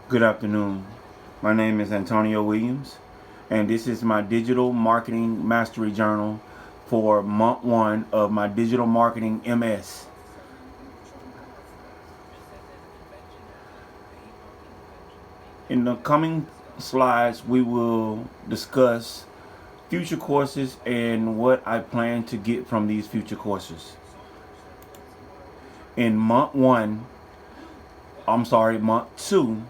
Good afternoon. My name is Antonio Williams, and this is my Digital Marketing Mastery Journal for month one of my Digital Marketing MS. In the coming slides, we will discuss future courses and what I plan to get from these future courses. In month two,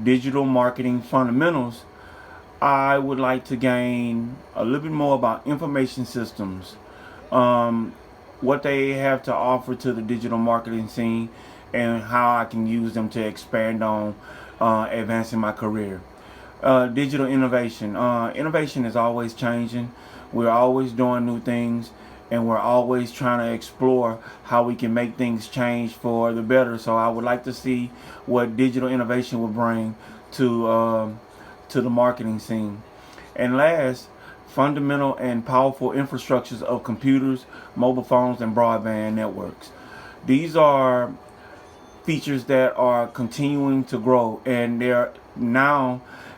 Digital Marketing Fundamentals, I would like to gain a little bit more about information systems, um, what they have to offer to the digital marketing scene, and how I can use them to expand on advancing my career. Digital innovation. Innovation is always changing. We're always doing new things, and we're always trying to explore how we can make things change for the better. So I would like to see what digital innovation will bring to the marketing scene. And last, fundamental and powerful infrastructures of computers, mobile phones, and broadband networks. These are features that are continuing to grow, and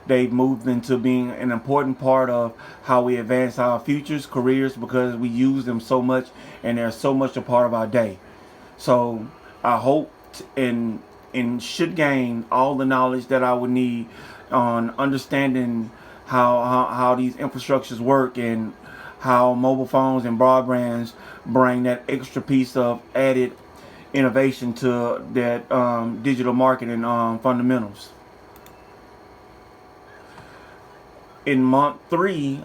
they've moved into being an important part of how we advance our futures careers because we use them so much and they're so much a part of our day. So I hope and should gain all the knowledge that I would need on understanding how these infrastructures work and how mobile phones and broadbands bring that extra piece of added innovation to that digital marketing fundamentals. In month three,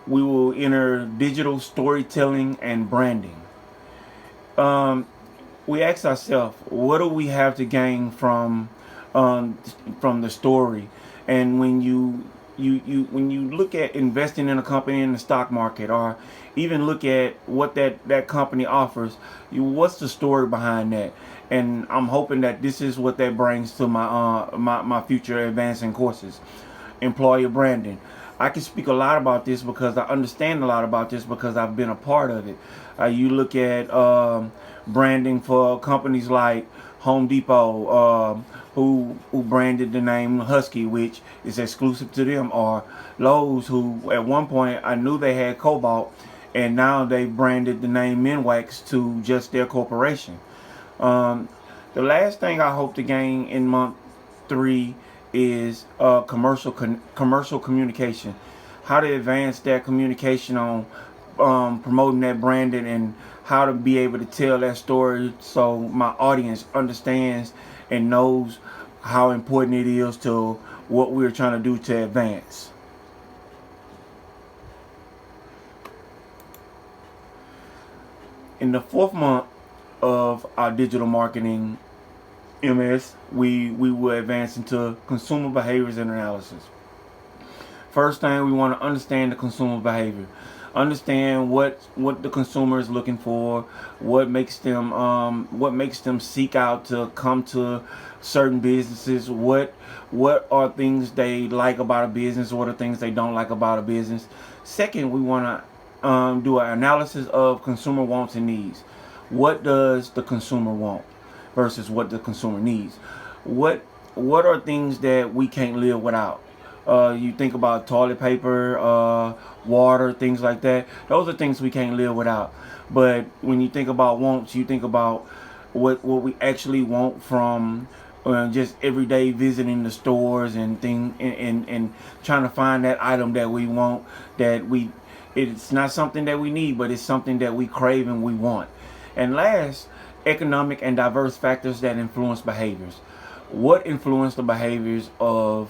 we will enter digital storytelling and branding. Um, we ask ourselves, what do we have to gain um, from the story? And when you look at investing in a company in the stock market, or even look at what that company offers, what's the story behind that? And I'm hoping that this is what that brings to my future advancing courses. Employer branding. I can speak a lot about this because I understand a lot about this because I've been a part of it. You look at branding for companies like Home Depot, who branded the name Husky, which is exclusive to them, or Lowe's, who at one point I knew they had Cobalt, and now they branded the name Minwax to just their corporation. Um, the last thing I hope to gain in month three is commercial communication. How to advance that communication on promoting that branding and how to be able to tell that story so my audience understands and knows how important it is to what we're trying to do to advance. In the fourth month of our digital marketing MS, we will advance into consumer behaviors and analysis. First thing, we want to understand the consumer behavior, understand what the consumer is looking for, what makes them seek out to come to certain businesses, what are things they like about a business, what are things they don't like about a business. Second, we want to do an analysis of consumer wants and needs. What does the consumer want versus what the consumer needs? What what are things that we can't live without? You think about toilet paper, water, things like that. Those are things we can't live without. But when you think about wants, you think about what we actually want from just every day visiting the stores and and trying to find that item that we want, that we it's not something that we need, but it's something that we crave and we want. And last, economic and diverse factors that influence behaviors. What influence the behaviors of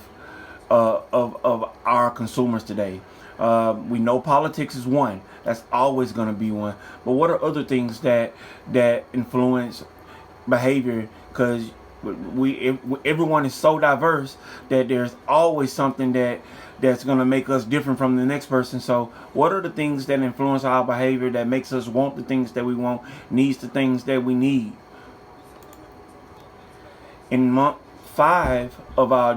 our consumers today? We know politics is one. That's always going to be one. But what are other things that influence behavior? Because everyone is so diverse that there's always something that's going to make us different from the next person. So what are the things that influence our behavior, that makes us want the things that we want, needs the things that we need? In month five of our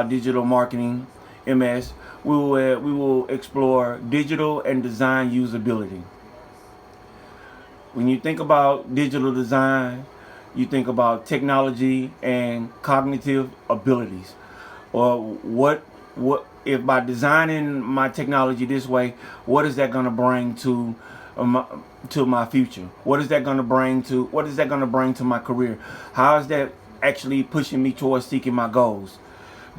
digital marketing MS, we will explore digital and design usability. When you think about digital design, you think about technology and cognitive abilities. Or what if by designing my technology this way, what is that going to bring to my future? What is that going to bring to my career? How is that actually pushing me towards seeking my goals?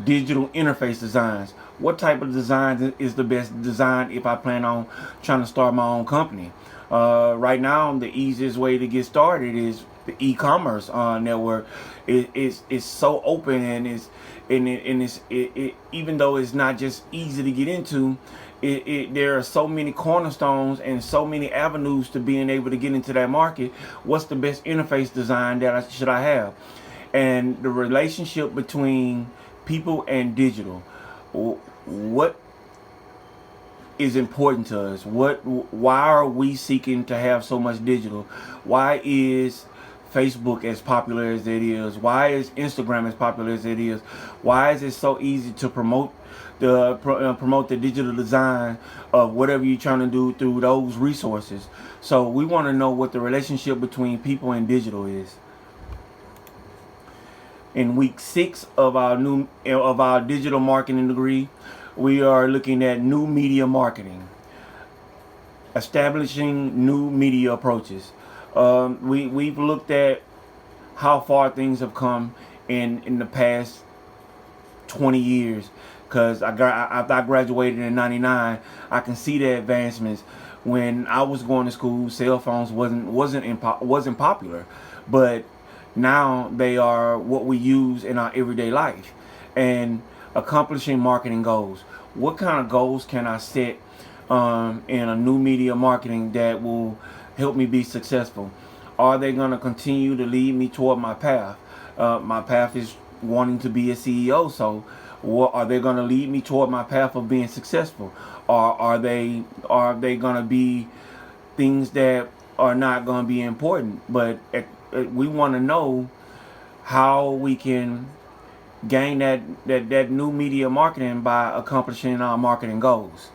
Digital interface designs. What type of design is the best design if I plan on trying to start my own company? Right now, the easiest way to get started is the e-commerce network. It's so open, and even though it's not just easy to get into, there are so many cornerstones and so many avenues to being able to get into that market. What's the best interface design that should I have? And the relationship between people and digital. What is important to us? Why are we seeking to have so much digital? Why is Facebook as popular as it is? Why is Instagram as popular as it is? Why is it so easy to promote the digital design of whatever you're trying to do through those resources? So we want to know what the relationship between people and digital is. In week 6 of our digital marketing degree, we are looking at new media marketing, establishing new media approaches. We've looked at how far things have come in the past 20 years. Because after I graduated in '99, I can see the advancements. When I was going to school, cell phones wasn't popular, but now they are what we use in our everyday life. And accomplishing marketing goals. What kind of goals can I set in a new media marketing that will help me be successful? Are they going to continue to lead me toward my path? My path is wanting to be a CEO, so what are they going to lead me toward my path of being successful? Or are they going to be things that are not going to be important? But we want to know how we can gain that new media marketing by accomplishing our marketing goals.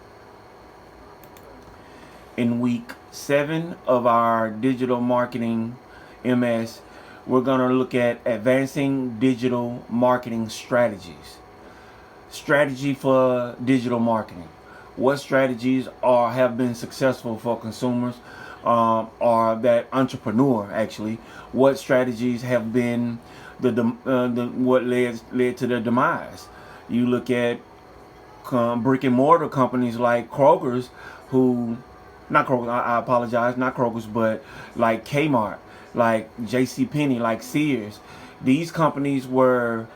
In week 7 of our digital marketing MS, we're going to look at advancing digital marketing strategies. Strategy for digital marketing. What strategies have been successful for consumers or that entrepreneur actually? What strategies have been what led to their demise? You look at brick and mortar companies like Kroger's, not Kroger, I apologize, not Kroger's, but like Kmart, like JCPenney, like Sears. These companies were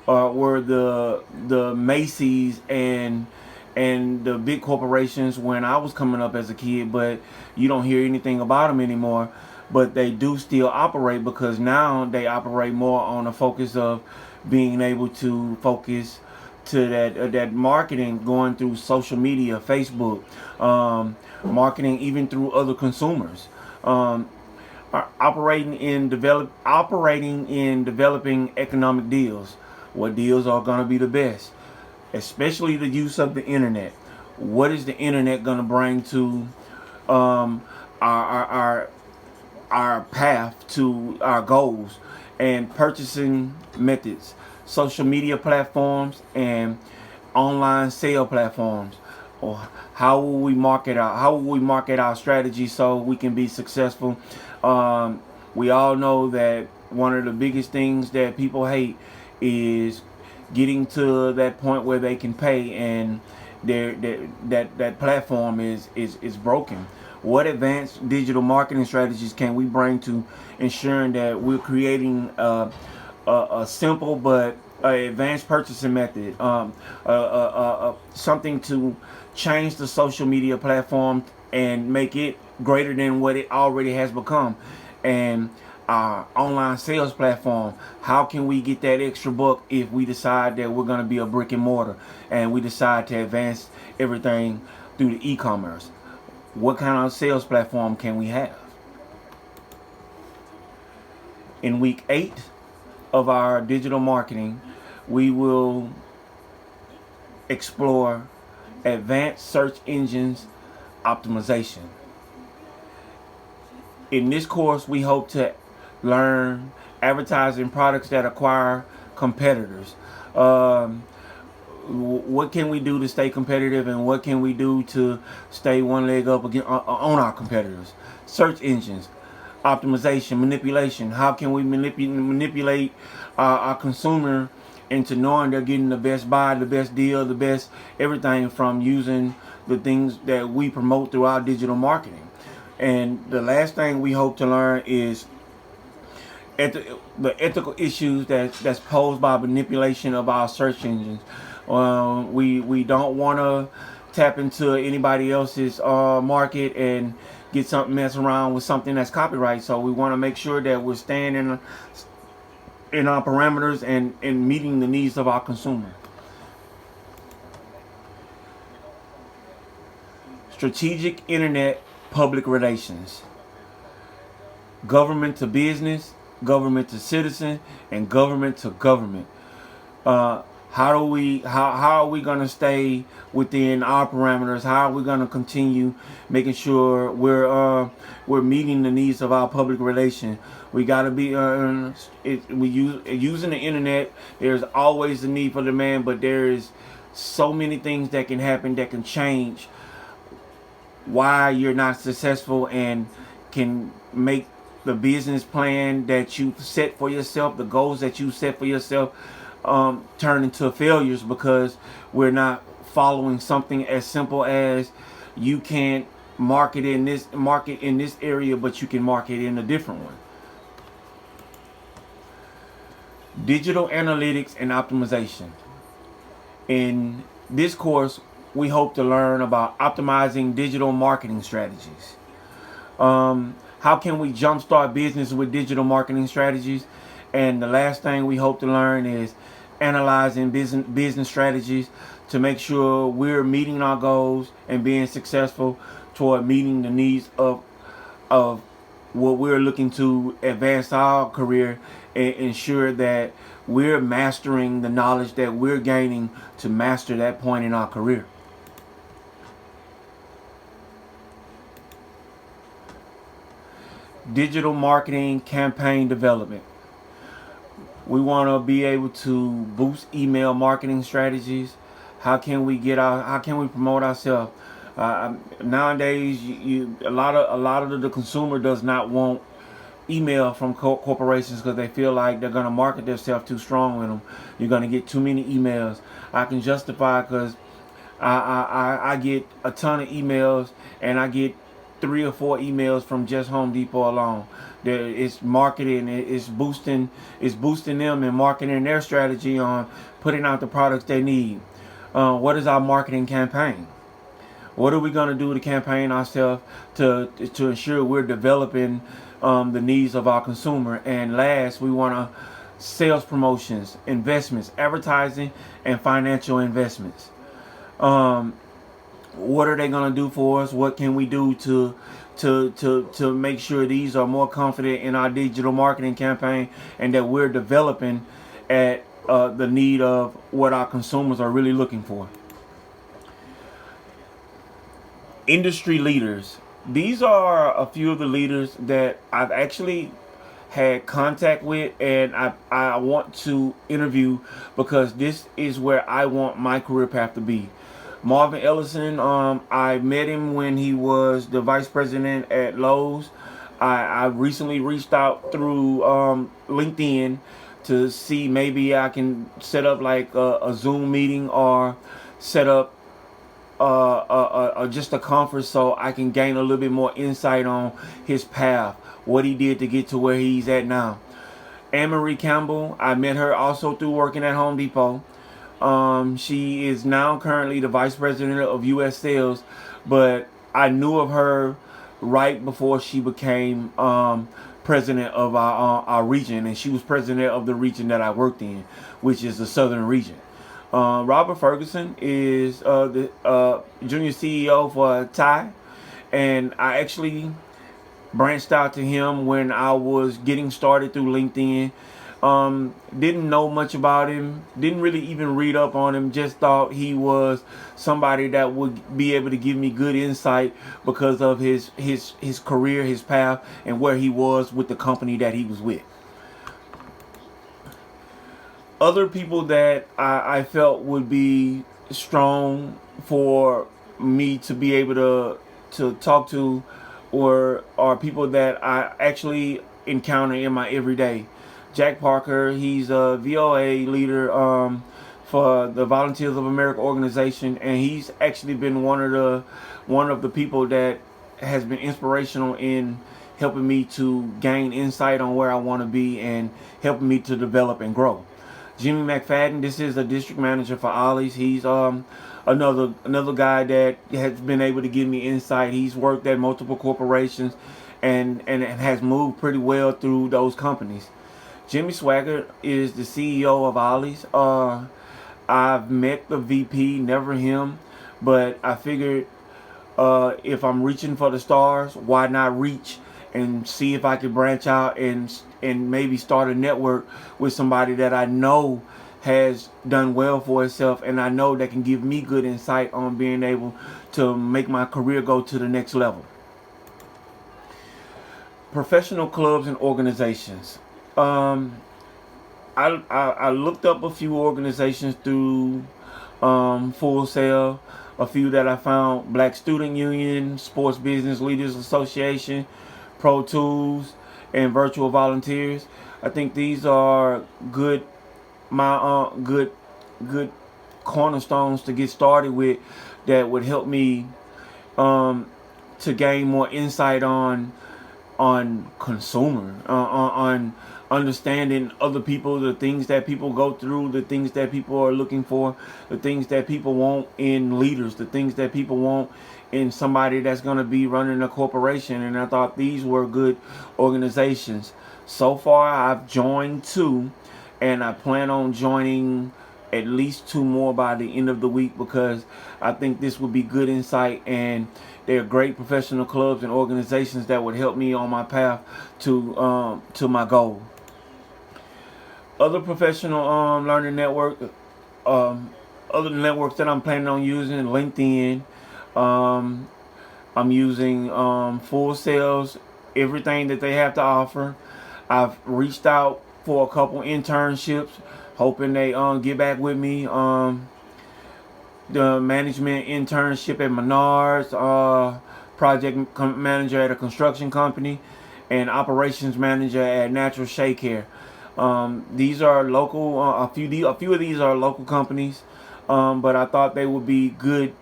the Macy's and the big corporations when I was coming up as a kid, but you don't hear anything about them anymore. But they do still operate, because now they operate more on a focus of being able to focus to that marketing going through social media, Facebook, marketing even through other consumers, operating in developing economic deals. What deals are going to be the best, especially the use of the internet. What is the internet going to bring to our path to our goals? And purchasing methods, social media platforms, and online sale platforms. Or how will we market our strategy so we can be successful? We all know that one of the biggest things that people hate is getting to that point where they can pay and that platform is broken. What advanced digital marketing strategies can we bring to ensuring that we're creating a simple but advanced purchasing method, something to change the social media platform and make it greater than what it already has become? And our online sales platform, how can we get that extra buck if we decide that we're going to be a brick and mortar and we decide to advance everything through the e-commerce? What kind of sales platform can we have? In week 8 of our digital marketing, we will explore advanced search engines optimization. In this course, we hope to learn, advertising products that acquire competitors. Um, what can we do to stay competitive, and what can we do to stay one leg up again on our competitors? Search engines, optimization, manipulation. How can we manipulate our consumer into knowing they're getting the best buy, the best deal, the best everything from using the things that we promote through our digital marketing? And the last thing we hope to learn is the ethical issues that's posed by manipulation of our search engines. We don't want to tap into anybody else's market and get something mess around with something that's copyright. So we want to make sure that we're staying in our parameters and meeting the needs of our consumer. Strategic internet public relations. Government to business, government to citizen, and government to government. How are we going to stay within our parameters? How are we going to continue making sure we're meeting the needs of our public relation? We got to be using the internet. There's always the need for demand, but there is so many things that can happen that can change why you're not successful and can make the business plan that you set for yourself, the goals that you set for yourself, turn into failures because we're not following something as simple as you can't market in this area, but you can market in a different one. Digital analytics and optimization. In this course, we hope to learn about optimizing digital marketing strategies. How can we jumpstart business with digital marketing strategies? And the last thing we hope to learn is analyzing business strategies to make sure we're meeting our goals and being successful toward meeting the needs of what we're looking to advance our career and ensure that we're mastering the knowledge that we're gaining to master that point in our career. Digital marketing campaign development. We want to be able to boost email marketing strategies. How can we promote ourselves? Nowadays, a lot of the consumer does not want email from corporations because they feel like they're going to market themselves too strong with them. You're going to get too many emails. I can justify because I get a ton of emails, and I get 3 or 4 emails from just Home Depot alone. It's marketing, it's boosting them and marketing their strategy on putting out the products they need. What is our marketing campaign? What are we going to do to campaign ourselves to ensure we're developing the needs of our consumer? And last, we want to sales promotions, investments, advertising, and financial investments. What are they going to do for us? What can we do to make sure these are more confident in our digital marketing campaign and that we're developing at the need of what our consumers are really looking for? Industry leaders. These are a few of the leaders that I've actually had contact with, and I want to interview because this is where I want my career path to be. Marvin Ellison, I met him when he was the vice president at Lowe's. I recently reached out through LinkedIn to see maybe I can set up like a Zoom meeting or set up just a conference so I can gain a little bit more insight on his path, what he did to get to where he's at now. Anne-Marie Campbell, I met her also through working at Home Depot. She is now currently the vice president of U.S. sales, but I knew of her right before she became president of our region, and she was president of the region that I worked in, which is the southern region. Robert Ferguson is the junior CEO for Thai, and I actually branched out to him when I was getting started through LinkedIn. Didn't know much about him. Didn't really even read up on him. Just thought he was somebody that would be able to give me good insight because of his career, his path, and where he was with the company that he was with. Other people that I felt would be strong for me to be able to talk to, or are people that I actually encounter in my everyday. Jack Parker, he's a VOA leader for the Volunteers of America organization, and he's actually been one of the people that has been inspirational in helping me to gain insight on where I want to be and helping me to develop and grow. Jimmy McFadden, this is a district manager for Ollie's. He's another guy that has been able to give me insight. He's worked at multiple corporations and has moved pretty well through those companies. Jimmy Swaggart is the CEO of Ollie's. I've met the VP, never him, but I figured if I'm reaching for the stars, why not reach and see if I could branch out and maybe start a network with somebody that I know has done well for itself, and I know that can give me good insight on being able to make my career go to the next level. Professional clubs and organizations. I looked up a few organizations through Full Sail, a few that I found: Black Student Union, Sports Business Leaders Association, Pro Tools, and Virtual Volunteers. I think these are good cornerstones to get started with that would help me to gain more insight on consumer, on understanding other people, the things that people go through, the things that people are looking for, the things that people want in leaders, the things that people want in somebody that's going to be running a corporation. And I thought these were good organizations. So far, I've joined 2, and I plan on joining at least 2 more by the end of the week, because I think this would be good insight, and they're great professional clubs and organizations that would help me on my path to my goal. Other professional learning network, other networks that I'm planning on using: LinkedIn. I'm using Full Sail's, everything that they have to offer. I've reached out for a couple internships, hoping they get back with me. The management internship at Menards, project manager at a construction company, and operations manager at Natural Shea Care. These are local. A few of these are local companies, but I thought they would be good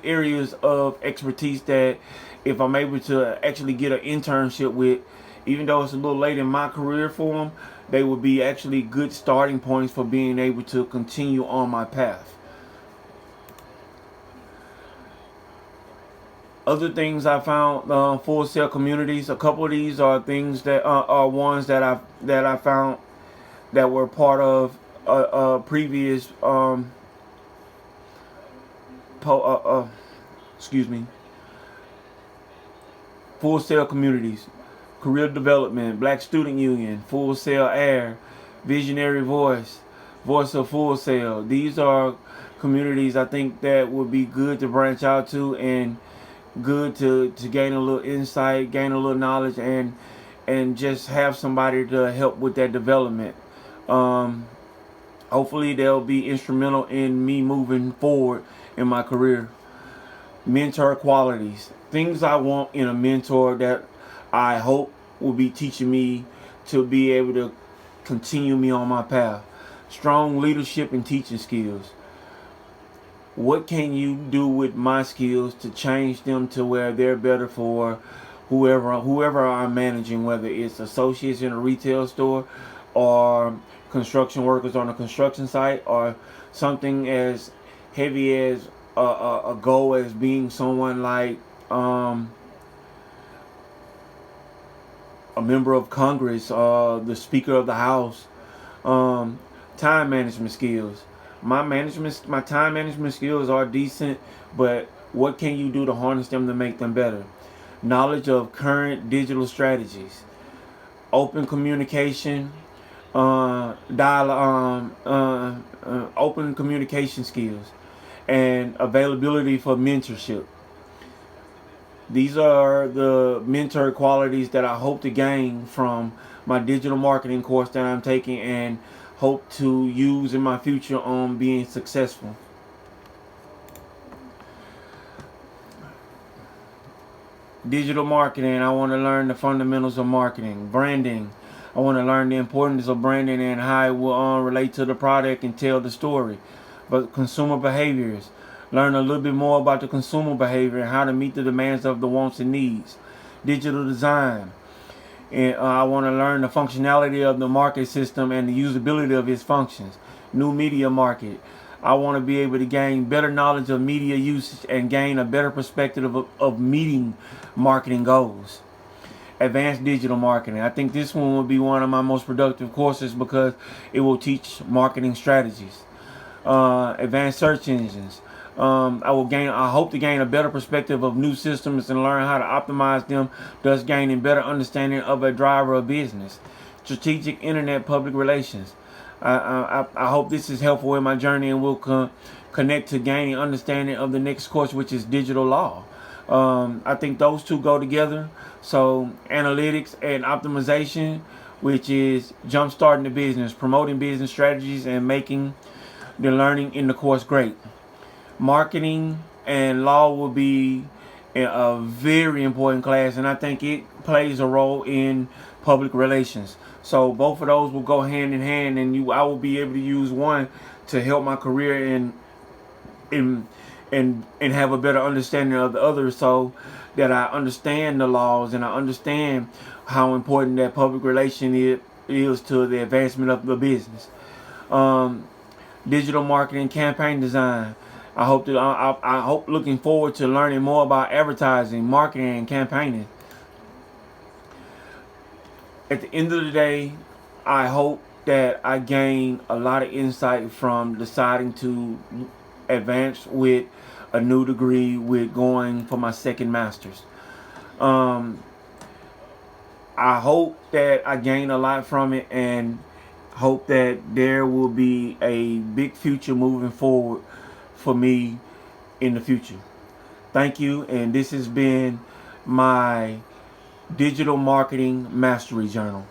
areas of expertise that if I'm able to actually get an internship with, even though it's a little late in my career for them, they would be actually good starting points for being able to continue on my path. Other things I found, Full Sail communities. A couple of these are things that are ones that I found that were part of previous Full Sail communities: Career Development, Black Student Union, Full Sail Air, Visionary Voice, Voice of Full Sail. These are communities I think that would be good to branch out to, and good to gain a little insight, gain a little knowledge, and just have somebody to help with that development. Hopefully they'll be instrumental in me moving forward in my career. Mentor qualities. Things I want in a mentor that I hope will be teaching me to be able to continue me on my path. Strong leadership and teaching skills. What can you do with my skills to change them to where they're better for whoever I'm managing, whether it's associates in a retail store or construction workers on a construction site, or something as heavy as a goal as being someone like a member of Congress, the Speaker of the House. Time management skills. My time management skills are decent, but what can you do to harness them to make them better? Knowledge of current digital strategies. Open communication. open communication skills, and availability for mentorship. These are the mentor qualities that I hope to gain from my digital marketing course that I'm taking and hope to use in my future on being successful. Digital marketing, I want to learn the fundamentals of marketing. Branding, I want to learn the importance of branding and how it will relate to the product and tell the story. But consumer behaviors, learn a little bit more about the consumer behavior and how to meet the demands of the wants and needs. Digital design, and I want to learn the functionality of the market system and the usability of its functions. New media market, I want to be able to gain better knowledge of media usage and gain a better perspective of meeting marketing goals. Advanced digital marketing, I think this one will be one of my most productive courses because it will teach marketing strategies. Advanced search engines, I hope to gain a better perspective of new systems and learn how to optimize them, thus gaining better understanding of a driver of business. Strategic internet public relations, I hope this is helpful in my journey and will connect to gaining understanding of the next course, which is digital law. I think those two go together. So analytics and optimization, which is jumpstarting the business, promoting business strategies, and making the learning in the course great. Marketing and law will be a very important class, and I think it plays a role in public relations. So both of those will go hand in hand, and I will be able to use one to help my career and have a better understanding of the other, so that I understand the laws and I understand how important that public relation is to the advancement of the business. Digital marketing campaign design. I hope looking forward to learning more about advertising, marketing, and campaigning. At the end of the day, I hope that I gain a lot of insight from deciding to advance with a new degree with going for my second master's. I hope that I gain a lot from it and hope that there will be a big future moving forward for me in the future. Thank you, and this has been my Digital Marketing Mastery Journal.